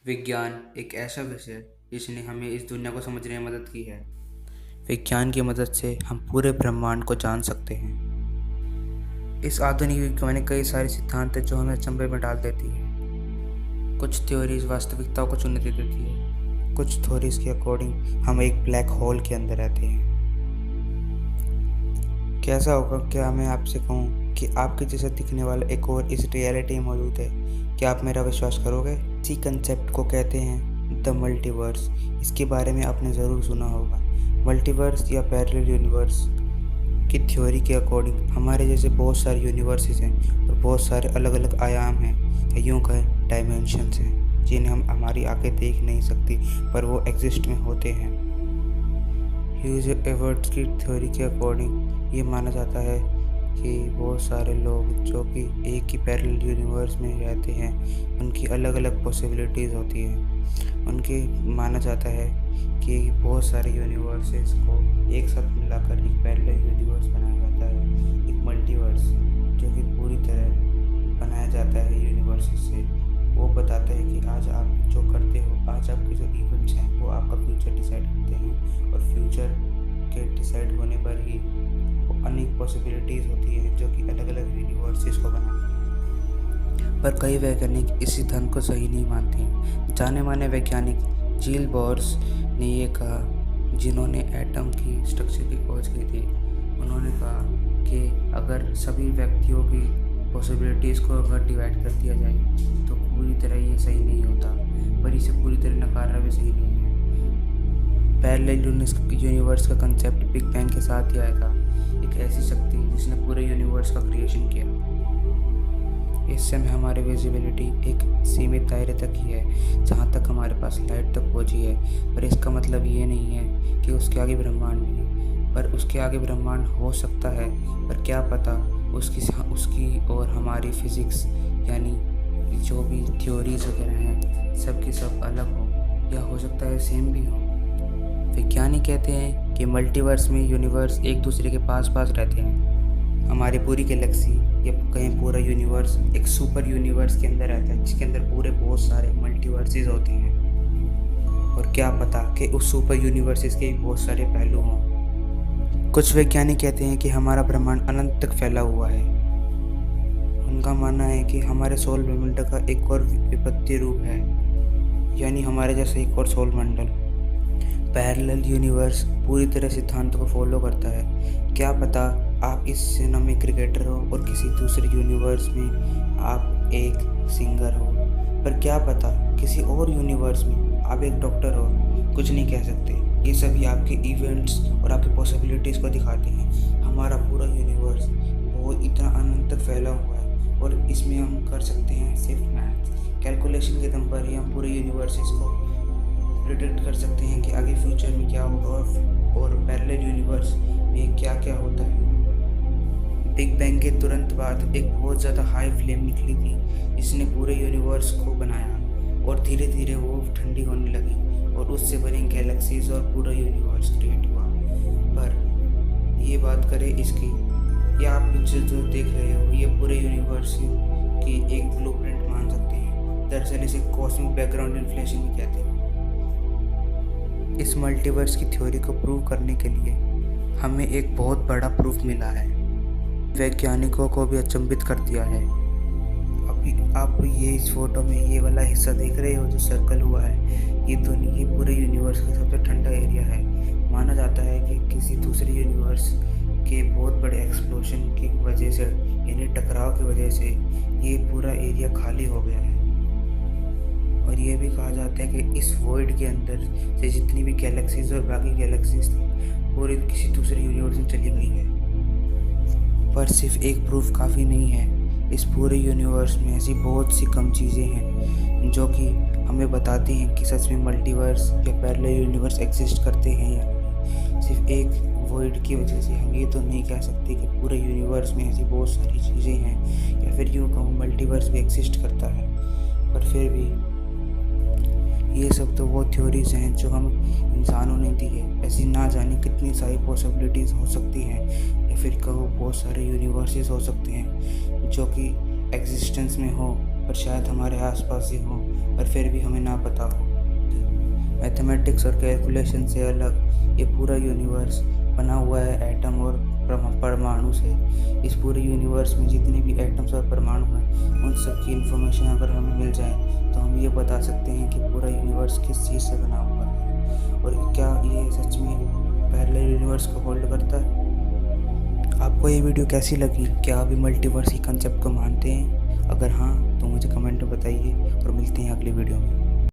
विज्ञान एक ऐसा विषय है जिसने हमें इस दुनिया को समझने में मदद की है। विज्ञान की मदद से हम पूरे ब्रह्मांड को जान सकते हैं। इस आधुनिक युग में कई सारे सिद्धांत हैं जो हमें अचंभे में डाल देती है। कुछ थ्योरीज वास्तविकता को चुनौती देती है, कुछ थ्योरीज के अकॉर्डिंग हम एक ब्लैक होल के अंदर रहते हैं। कैसा होगा क्या मैं आपसे कहूँ कि आपके जैसा दिखने वाला एक और इस रियलिटी में मौजूद है? क्या आप मेरा विश्वास करोगे? इसी कंसेप्ट को कहते हैं द मल्टीवर्स। इसके बारे में आपने ज़रूर सुना होगा। मल्टीवर्स या पैरेलल यूनिवर्स की थ्योरी के अकॉर्डिंग हमारे जैसे बहुत सारे यूनिवर्सेस हैं और बहुत सारे अलग अलग आयाम हैं या यूँ कहें डायमेंशंस हैं जिन्हें हम हमारी आंखें देख नहीं सकती पर वो एग्जिस्ट में होते हैं। ह्यूज एवर्ट्स की थ्योरी के अकॉर्डिंग ये माना जाता है कि बहुत सारे लोग जो कि एक ही पैरेलल यूनिवर्स में रहते हैं उनकी अलग अलग पॉसिबिलिटीज़ होती हैं। उनके माना जाता है कि बहुत सारे यूनिवर्सेस को एक साथ मिलाकर एक पैरेलल यूनिवर्स बनाया जाता है, एक मल्टीवर्स जो कि पूरी तरह बनाया जाता है यूनिवर्सेस से। वो बताता है कि आज आप जो करते हो, आज आपके जो इवेंट्स हैं वो आपका फ्यूचर डिसाइड करते हैं और फ्यूचर के डिसाइड होने पर ही अनेक पॉसिबिलिटीज़ होती हैं जो कि अलग अलग यूनिवर्सेस को बनाती हैं। पर कई वैज्ञानिक इस सिद्धांत को सही नहीं मानते हैं। जाने माने वैज्ञानिक जील बोर्स ने ये कहा, जिन्होंने एटम की स्ट्रक्चर की खोज की थी। उन्होंने कहा कि अगर सभी व्यक्तियों की पॉसिबिलिटीज़ को अगर डिवाइड कर दिया जाए तो पूरी तरह ये सही नहीं होता, पर इसे पूरी तरह नकारना भी सही नहीं है। पैरेलल यूनिवर्स का कंसेप्ट बिग बैंग के साथ ही आया था, एक ऐसी शक्ति जिसने पूरे यूनिवर्स का क्रिएशन किया। इस समय हमारी विजिबिलिटी एक सीमित दायरे तक ही है, जहाँ तक हमारे पास लाइट तक पहुँची है, पर इसका मतलब ये नहीं है कि उसके आगे ब्रह्मांड नहीं है। पर उसके आगे ब्रह्मांड हो सकता है, पर क्या पता उसकी और हमारी फिज़िक्स यानी जो भी थ्योरीज वगैरह हैं सब की सब अलग हो, या हो सकता है सेम भी हो। वैज्ञानिक कहते हैं कि मल्टीवर्स में यूनिवर्स एक दूसरे के पास पास रहते हैं। हमारी पूरी गैलेक्सी या कहीं पूरा यूनिवर्स एक सुपर यूनिवर्स के अंदर रहता है, जिसके अंदर पूरे बहुत सारे मल्टीवर्सेस होते हैं। और क्या पता कि उस सुपर यूनिवर्सेस के भी बहुत सारे पहलू हों। कुछ वैज्ञानिक कहते हैं कि हमारा ब्रह्मांड अनंत तक फैला हुआ है। उनका मानना है कि हमारे सौर मंडल का एक और विपत्ति रूप है, यानी हमारे जैसा एक और सौर मंडल। पैरेलल यूनिवर्स पूरी तरह सिद्धांत को फॉलो करता है। क्या पता आप इस सिनेमा में क्रिकेटर हो और किसी दूसरे यूनिवर्स में आप एक सिंगर हो, पर क्या पता किसी और यूनिवर्स में आप एक डॉक्टर हो। कुछ नहीं कह सकते। ये सभी आपके इवेंट्स और आपकी पॉसिबिलिटीज़ को दिखाते हैं। हमारा पूरा यूनिवर्स वो इतना अनंत तक फैला हुआ है और इसमें हम कर सकते हैं सिर्फ मैथ्स कैलकुलेशन के दम पर ही हम पूरे यूनिवर्सेस को प्रिडिक्ट कर सकते हैं कि आगे फ्यूचर में क्या होगा और पैरेलल यूनिवर्स में क्या क्या होता है। बिग बैंग के तुरंत बाद एक बहुत ज़्यादा हाई फ्लेम निकली थी जिसने पूरे यूनिवर्स को बनाया और धीरे धीरे वो ठंडी होने लगी और उससे बने गैलेक्सीज और पूरा यूनिवर्स क्रिएट हुआ। पर ये बात करें इसकी, ये आप पिक्चर जो देख रहे हो ये पूरे यूनिवर्स की एक ब्लूप्रिंट मान सकते हैं। दरअसल इसे कॉस्मिक बैकग्राउंड इन्फ्लेशन भी कहते हैं। इस मल्टीवर्स की थ्योरी को प्रूव करने के लिए हमें एक बहुत बड़ा प्रूफ मिला है, वैज्ञानिकों को भी अचंभित कर दिया है। अभी आप ये इस फोटो में ये वाला हिस्सा देख रहे हो जो सर्कल हुआ है, ये पूरे यूनिवर्स का सबसे ठंडा एरिया है। माना जाता है कि किसी दूसरे यूनिवर्स के बहुत बड़े एक्सप्लोजन की वजह से यानी टकराव की वजह से ये पूरा एरिया खाली हो गया है। और ये भी कहा जाता है कि इस वॉइड के अंदर से जितनी भी गैलेक्सीज और बाकी गैलेक्सीज थी पूरी किसी दूसरे यूनिवर्स में चली गई है। पर सिर्फ एक प्रूफ काफ़ी नहीं है। इस पूरे यूनिवर्स में ऐसी बहुत सी कम चीज़ें हैं जो कि हमें बताती हैं कि सच में मल्टीवर्स या पैरेलल यूनिवर्स एग्जिस्ट करते हैं या नहीं। सिर्फ एक वॉइड की वजह से हम ये तो नहीं कह सकते कि पूरे यूनिवर्स में ऐसी बहुत सारी चीज़ें हैं, या फिर यूँ कहूँ मल्टीवर्स भी एग्जिस्ट करता है। पर फिर भी ये सब तो वो थ्योरीज हैं जो हम इंसानों ने दी है। ऐसी ना जाने कितनी सारी पॉसिबिलिटीज़ हो सकती हैं, या फिर कहो बहुत सारे यूनिवर्सेस हो सकते हैं जो कि एग्जिस्टेंस में हो पर शायद हमारे आसपास ही हों, पर फिर भी हमें ना पता हो। मैथमेटिक्स और कैलकुलेशन से अलग ये पूरा यूनिवर्स बना हुआ है एटम और परमाणु से। इस पूरे यूनिवर्स में जितने भी एटम्स और परमाणु हैं, उन सब की इन्फॉर्मेशन अगर हमें मिल जाए तो हम ये बता सकते हैं कि पूरा यूनिवर्स किस चीज़ से बना हुआ है और क्या ये सच में पैरेलल यूनिवर्स को होल्ड करता है। आपको ये वीडियो कैसी लगी? क्या आप भी मल्टीवर्स की कंसेप्ट को मानते हैं? अगर हाँ, तो मुझे कमेंट में बताइए और मिलते हैं अगली वीडियो में।